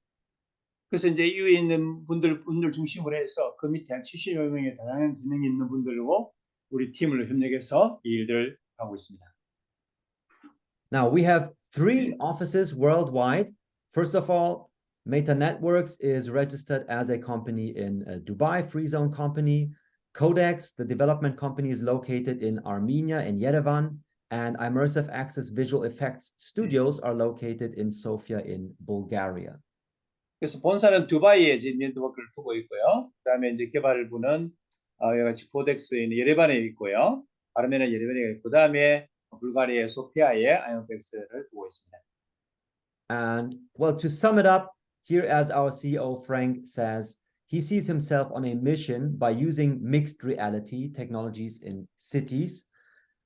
그래서 이제 이 위에 있는 분들 중심으로 해서 그 밑에 한 70여 명의 다양한 재능이 있는 분들과 우리 팀을 협력해서 이 일들을 하고 있습니다. Now we have 3 offices worldwide. First of all, Meta Networks is registered as a company in Dubai, Free Zone company. Codex, the development company, is located in Armenia and Yerevan, and ImmersiveX's visual effects studios are located in Sofia in Bulgaria. 그래서 본사는 두바이에 이제 네트워크를 두고 있고요. 그다음에 이제 개발부는 여기 같이 코덱스에 예레반에 있고요. 아르메니아 예레반에 있고, 그다음에 불가리아 소피아에 IMFX를 두고 있습니다. And well, to sum it up, here as our CEO Frank says, he sees himself on a mission by using mixed reality technologies in cities.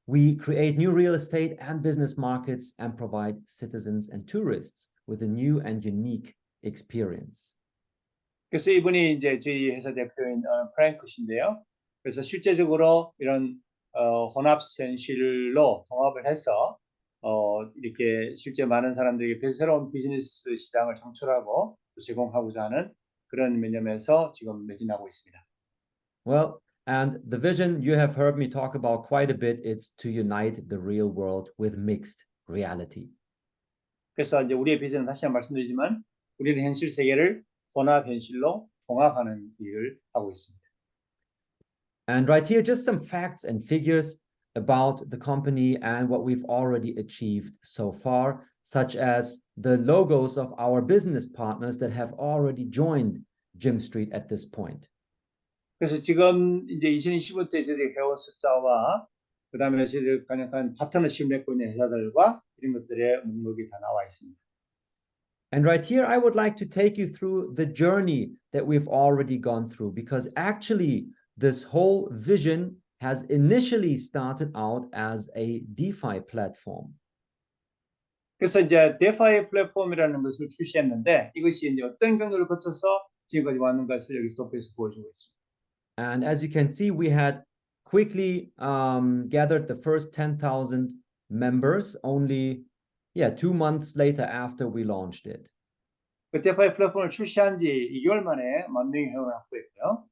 We create new real estate and business markets and provide citizens and tourists with a new and unique experience. 그래서 이분이 이제 저희 회사 대표인 프랭크신데요. 그래서 실제적으로 이런 혼합 현실로 통합을 해서 이렇게 실제 많은 사람들에게 새로운 비즈니스 시장을 창출하고 제공하고자 하는 그런 개념에서 지금 매진하고 있습니다. Well, and the vision you have heard me talk about quite a bit, it's to unite the real world with mixed reality. 그래서 이제 우리의 비전은 다시 한번 말씀드리지만 우리는 현실 세계를 혼합 현실로 통합하는 일을 하고 있습니다. And right here, just some facts and figures about the company and what we've already achieved so far, such as the logos of our business partners that have already joined Gym Street at this point. 그래서 지금 이제 2025때 저희들이 해온 숫자와 그다음에 저희들 간략한 파트너십 맺고 있는 회사들과 이런 것들의 목록이 다 나와 있습니다. And right here, I would like to take you through the journey that we've already gone through, because actually this whole vision has initially started out as a DeFi platform. 그래서 이제 데파이 플랫폼이라는 것을 출시했는데 이것이 이제 어떤 경로를 거쳐서 지금까지 왔는 것을 여기 스토프에서 보여주고 있습니다. And as you can see, we had quickly gathered the first 10,000 members only 2 months later after we launched it. 그 데파이 플랫폼을 출시한 지 2개월 만에 10,000명의 회원을 확보했고요.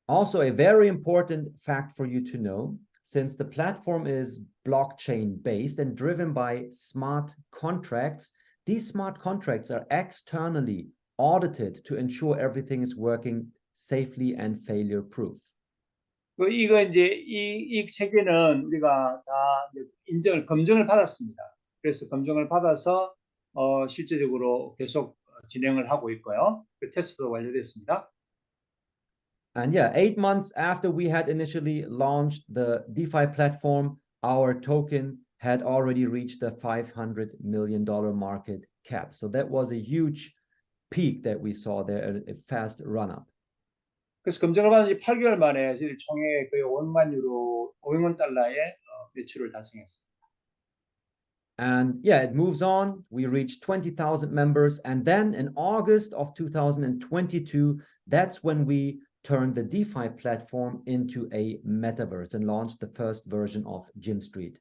Also, a very important fact for you to know, since the platform is blockchain based and driven by smart contracts, these smart contracts are externally audited to ensure everything is working safely and failure proof. 이거 이제 이 체계는 우리가 다 검증을 받았습니다. 그래서 검증을 받아서 실제적으로 계속 진행을 하고 있고요. 그 테스트도 완료됐습니다. And 8 months after we had initially launched the DeFi platform, our token had already reached the $500 million market cap. So that was a huge peak that we saw there, a fast run-up. 그래서 검증을 받은 지 8개월 만에 저희 총액 거의 500만 유로, 500만 달러의 매출을 달성했습니다. And it moves on. We reached 20,000 members. And then in August of 2022, that's when we turned the DeFi platform into a metaverse and launched the first version of Jim Street.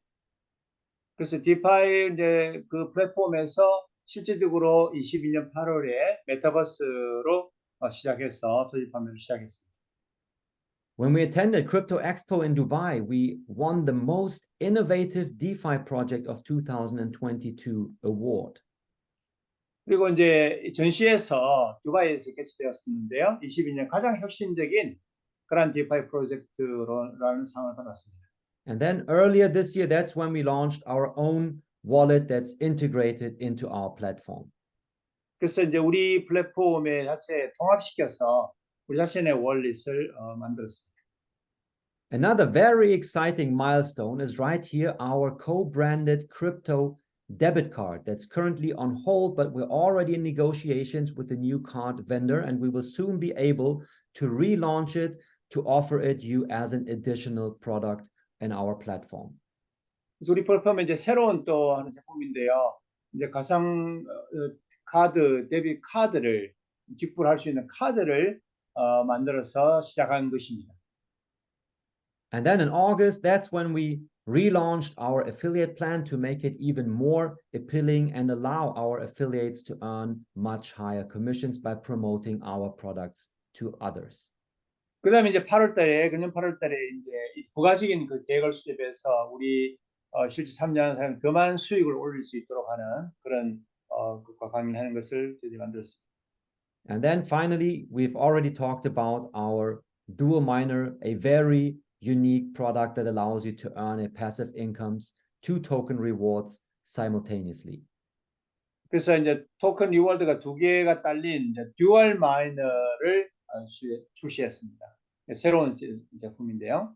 그래서 디파이 이제 그 플랫폼에서 실제적으로 22년 8월에 메타버스로 시작해서 토지 판매를 시작했습니다. When we attended Crypto Expo in Dubai, we won the most innovative DeFi project of 2022 award. 그리고 이제 전시에서 두바이에서 개최되었었는데요. 22년 가장 혁신적인 그런 디파이 프로젝트라는 상을 받았습니다. And then earlier this year, that's when we launched our own wallet that's integrated into our platform. 그래서 이제 우리 플랫폼에 자체 통합시켜서 우리 자신의 월릿을 만들었습니다. Another very exciting milestone is right here, our co-branded crypto debit card that's currently on hold, but we're already in negotiations with the new card vendor, and we will soon be able to relaunch it to offer it you as an additional product in our platform. 그래서 우리 플랫폼에 이제 새로운 또 하는 제품인데요. 이제 가상 카드, 데뷔 카드를 직불할 수 있는 카드를 만들어서 시작한 것입니다. And then in August, that's when we relaunched our affiliate plan to make it even more appealing and allow our affiliates to earn much higher commissions by promoting our products to others. 그다음에 이제 8월달에 금년 8월달에 이제 부가적인 그 계획을 수립해서 우리 실제 참여하는 사람이 더 많은 수익을 올릴 수 있도록 하는 그런 것과 강의하는 것을 저희들이 만들었습니다. And then finally, we've already talked about our dual miner, a very unique product that allows you to earn a passive incomes, 2 token rewards simultaneously. 그래서 이제 토큰 리워드가 2개가 딸린 이제 듀얼 마이너를 출시했습니다. 새로운 제품인데요.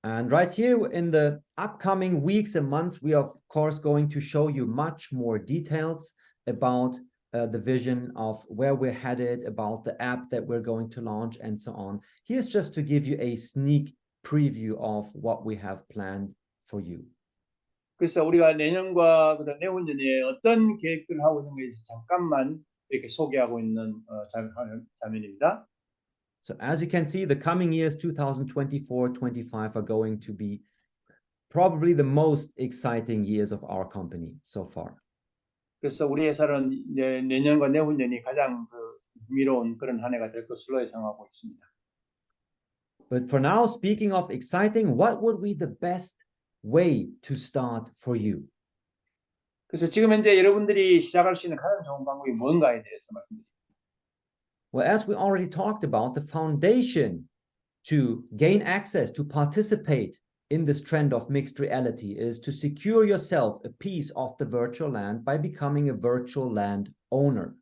And right here in the upcoming weeks and months, we are of course going to show you much more details about the vision of where we're headed, about the app that we're going to launch, and so on. Here's just to give you a sneak preview of what we have planned for you. 그래서 우리가 내년과 그다음 내후년에 어떤 계획들을 하고 있는 것에 잠깐만 이렇게 소개하고 있는 장면입니다. So as you can see, the coming years, 2024-25, are going to be probably the most exciting years of our company so far. 그래서 우리 회사는 내년과 내후년이 가장 흥미로운 그런 한 해가 될 것으로 예상하고 있습니다. But for now, speaking of exciting, what would be the best way to start for you? 그래서 지금 현재 여러분들이 시작할 수 있는 가장 좋은 방법이 뭔가에 대해서 말씀드립니다. Well, as we already talked about, the foundation to gain access, to participate in this trend of mixed reality is to secure yourself a piece of the virtual land by becoming a virtual land owner.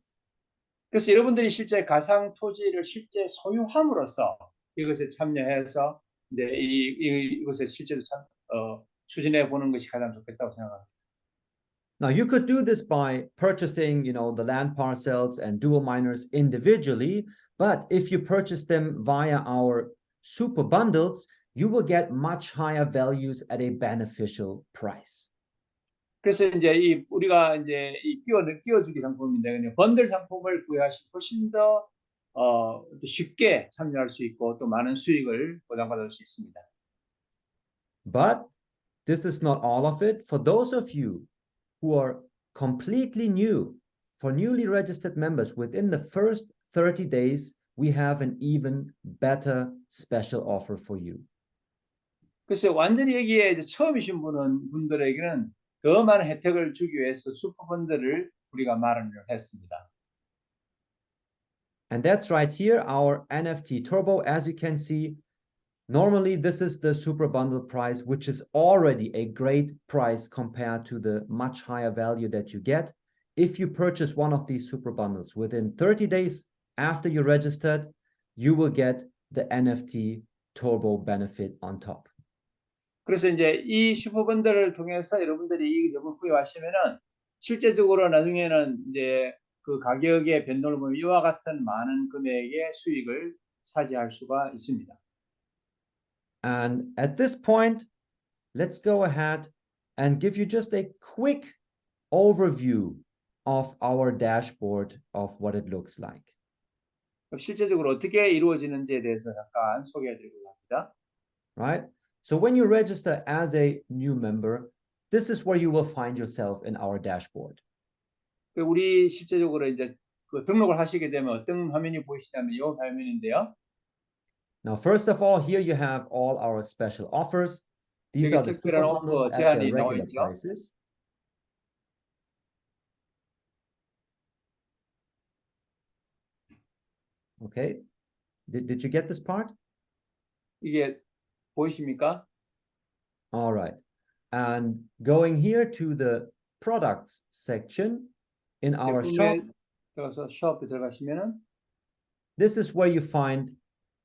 그래서 여러분들이 실제 가상 토지를 실제 소유함으로써 이것에 참여해서 이제 이것에 실제로 추진해 보는 것이 가장 좋겠다고 생각합니다. Now you could do this by purchasing, the land parcels and dual miners individually, but if you purchase them via our super bundles, you will get much higher values at a beneficial price. 그래서 이제 우리가 이제 끼워주기 상품인데 그냥 번들 상품을 구매하시면 훨씬 더 쉽게 참여할 수 있고 또 많은 수익을 보장받을 수 있습니다. But this is not all of it. For those of you who are completely new, for newly registered members, within the first 30 days, we have an even better special offer for you. 그래서 완전히 여기에 이제 처음이신 분들에게는 더 많은 혜택을 주기 위해서 슈퍼펀드를 우리가 마련을 했습니다. And that's right here, our NFT Turbo. As you can see, normally this is the super bundle price, which is already a great price compared to the much higher value that you get. If you purchase one of these super bundles within 30 days after you registered, you will get the NFT Turbo benefit on top. 그래서 이제 이 슈퍼번들을 통해서 여러분들이 이 점을 구입하시면은 실제적으로 나중에는 이제 그 가격의 변동을 보면 이와 같은 많은 금액의 수익을 차지할 수가 있습니다. And at this point, let's go ahead and give you just a quick overview of our dashboard of what it looks like. 실제적으로 어떻게 이루어지는지에 대해서 잠깐 소개해드리고자 합니다. Right? So when you register as a new member, this is where you will find yourself in our dashboard. 우리 실제적으로 이제 그 등록을 하시게 되면 어떤 화면이 보이시냐면 이 화면인데요. Now, first of all, here you have all our special offers. These are the super bundles at their regular prices. Okay. Did you get this part? 이게 보이십니까? All right. And going here to the products section in our shop. 들어가서 숍에 들어가시면은 This is where you find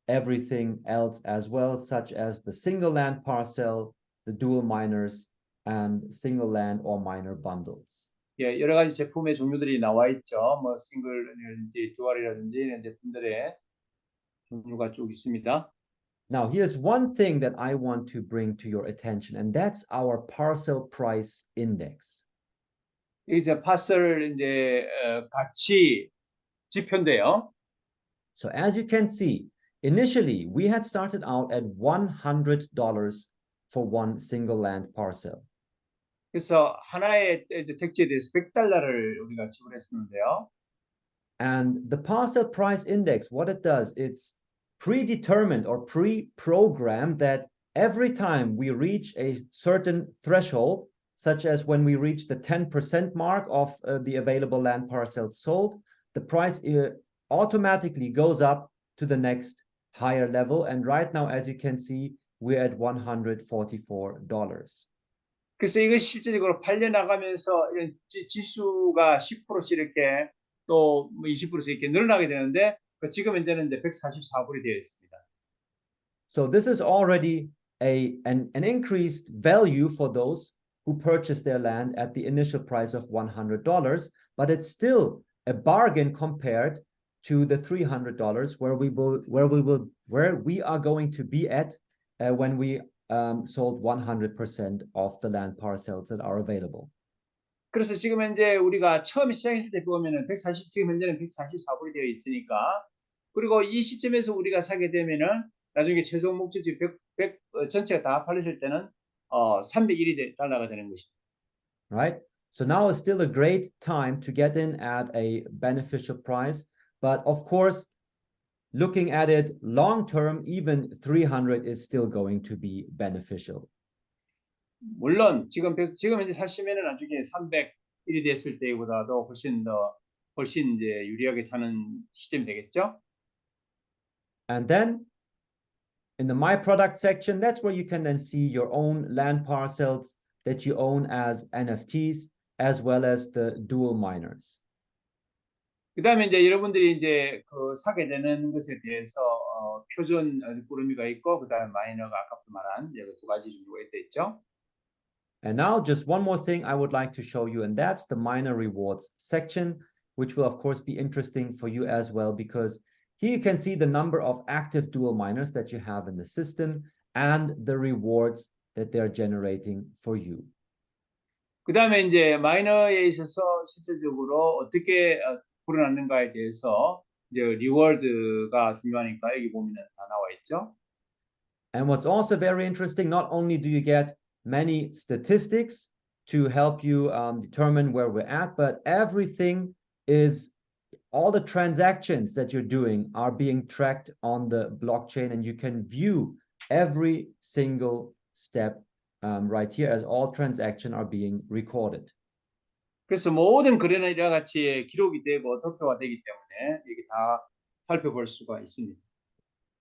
everything else as well, such as the single land parcel, the dual miners, and single land or miner bundles. 예, 여러 가지 제품의 종류들이 나와 있죠. 뭐 싱글이라든지 듀얼이라든지 이런 제품들의 종류가 쭉 있습니다. Now, here's one thing that I want to bring to your attention, and that's our parcel price index. 이제 파셀 이제 가치 지표인데요. So as you can see, initially we had started out at $100 for one single land parcel. 그래서 하나의 택지에 대해서 $100를 우리가 지불했었는데요. And the parcel price index, what it does, it's predetermined or pre-programmed that every time we reach a certain threshold, such as when we reach the 10% mark of the available land parcels sold, the price automatically goes up to the next higher level. And right now, as you can see, we're at $144. 그래서 이것이 실질적으로 팔려나가면서 이런 지수가 10%씩 이렇게 또 20%씩 이렇게 늘어나게 되는데 지금 현재는 이제 144불이 되어 있습니다. So this is already an increased value for those who purchased their land at the initial price of $100, but it's still a bargain compared to the $300 where we are going to be at when we sold 100% of the land parcels that are available. 그래서 지금 현재 우리가 처음 시작했을 때 보면은 지금 현재는 144불이 되어 있으니까 그리고 이 시점에서 우리가 사게 되면은 나중에 최종 목적지 100 전체가 다 팔렸을 때는 $301이 되는 것입니다. Right? So now is still a great time to get in at a beneficial price, but of course, looking at it long term, even 300 is still going to be beneficial. 물론 지금 현재 사시면은 나중에 301이 됐을 때보다도 훨씬 이제 유리하게 사는 시점이 되겠죠? And then in the My Product section, that's where you can then see your own land parcels that you own as NFTs, as well as the dual miners. 그다음에 이제 여러분들이 이제 그 사게 되는 것에 대해서 표준 꾸러미가 있고 그다음에 마이너가 아까부터 말한 두 가지 종류가 있죠. And now just one more thing I would like to show you, and that's the minor rewards section, which will of course be interesting for you as well, because here you can see the number of active dual miners that you have in the system and the rewards that they're generating for you. 그 다음에 이제 마이너에 있어서 실제적으로 어떻게 불어났는가에 대해서 이제 리워드가 중요하니까 여기 보면은 다 나와 있죠. And what's also very interesting, not only do you get many statistics to help you determine where we're at, but everything is, all the transactions that you're doing are being tracked on the blockchain, and you can view every single step right here as all transactions are being recorded. 그래서 모든 거래는 이와 같이 기록이 되고 도표가 되기 때문에 이게 다 살펴볼 수가 있습니다.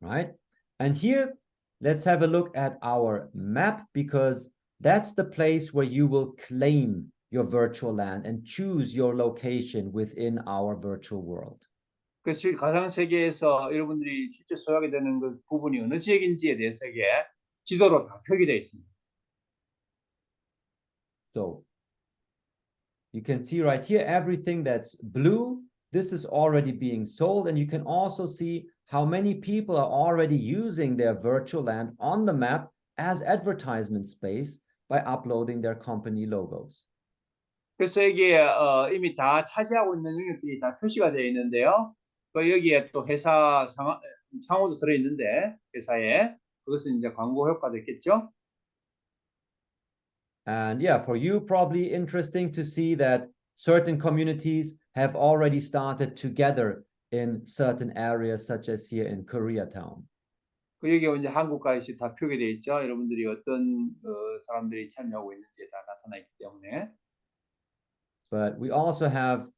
Right? And here, let's have a look at our map, because that's the place where you will claim your virtual land and choose your location within our virtual world. 그래서 가상 세계에서 여러분들이 실제 소유하게 되는 그 부분이 어느 지역인지에 대해서 이게 지도로 다 표기되어 있습니다. So you can see right here, everything that's blue, this is already being sold. And you can also see how many people are already using their virtual land on the map as advertisement space by uploading their company logos. 그래서 이게 이미 다 차지하고 있는 영역들이 다 표시가 되어 있는데요. 또 여기에 또 회사 상호도 들어있는데 회사에 그것은 이제 광고 효과도 있겠죠. And yeah, for you, probably interesting to see that certain communities have already started together in certain areas, such as here in Koreatown. 그 여기 이제 한국까지 다 표기되어 있죠. 여러분들이 어떤 사람들이 참여하고 있는지 다 나타나 있기 때문에. But we also have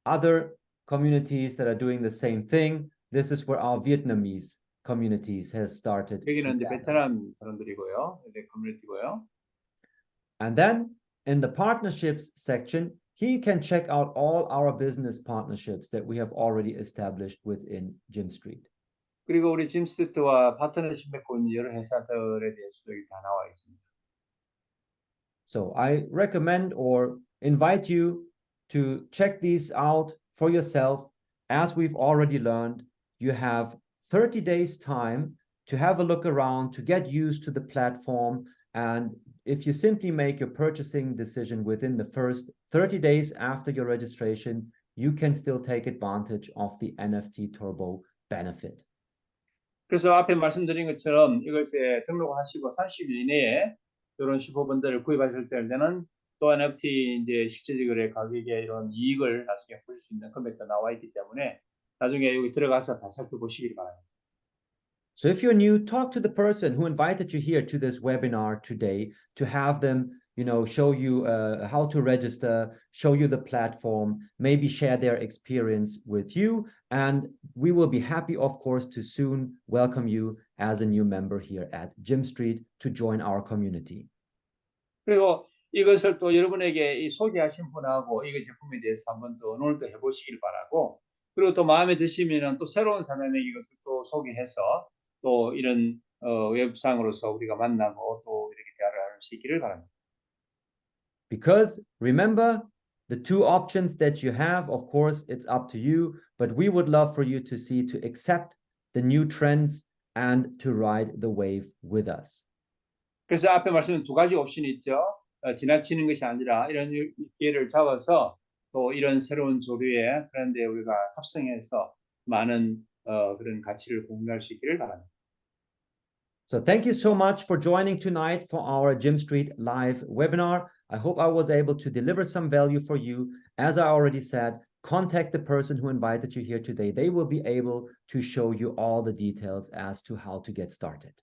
other communities that are doing the same thing. This is where our Vietnamese communities has started. 여기는 이제 베트남 사람들이고요. 네, 커뮤니티고요. And then in the partnerships section, here you can check out all our business partnerships that we have already established within Jim Street. 그리고 우리 짐 스튜디오와 파트너십 맺고 있는 여러 회사들에 대해서도 여기 다 나와 있습니다. So I recommend or invite you to check these out for yourself. As we've already learned, you have 30 days time to have a look around, to get used to the platform. And if you simply make your purchasing decision within the first 30 days after your registration, you can still take advantage of the NFT Turbo benefit. 그래서 앞에 말씀드린 것처럼 이것에 등록하시고 30일 이내에 이런 슈퍼본들을 구입하실 때는 또 NFT 이제 실제적으로 가격에 이런 이익을 나중에 보실 수 있는 금액도 나와 있기 때문에 나중에 여기 들어가서 다 살펴보시길 바랍니다. So if you're new, talk to the person who invited you here to this webinar today to have them, show you how to register, show you the platform, maybe share their experience with you. And we will be happy, of course, to soon welcome you as a new member here at Jim Street to join our community. 그리고 이것을 또 여러분에게 이 소개하신 분하고 이 제품에 대해서 한번 또 오늘 또 해보시길 바라고, 그리고 또 마음에 드시면은 또 새로운 사람에게 이것을 또 소개해서 또 이런 웹상으로서 우리가 만나고 또 이렇게 대화를 할 수 있기를 바랍니다. Because remember, the two options that you have, of course, it's up to you, but we would love for you to accept the new trends and to ride the wave with us. 그래서 앞에 말씀은 두 가지 옵션이 있죠. 지나치는 것이 아니라 이런 기회를 잡아서 또 이런 새로운 조류의 트렌드에 우리가 합성해서 많은 그런 가치를 공유할 수 있기를 바랍니다. So thank you so much for joining tonight for our Jim Street live webinar. I hope I was able to deliver some value for you. As I already said, contact the person who invited you here today. They will be able to show you all the details as to how to get started.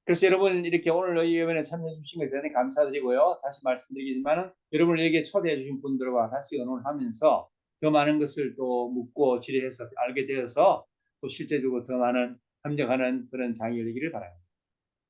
그래서 여러분 이렇게 오늘 이 회변에 참여해 주신 것에 대해 감사드리고요. 다시 말씀드리지만은 여러분을 여기에 초대해 주신 분들과 다시 의논을 하면서 더 많은 것을 또 묻고 질의해서 알게 되어서 또 실제적으로 더 많은 협력하는 그런 장이 열리기를 바랍니다.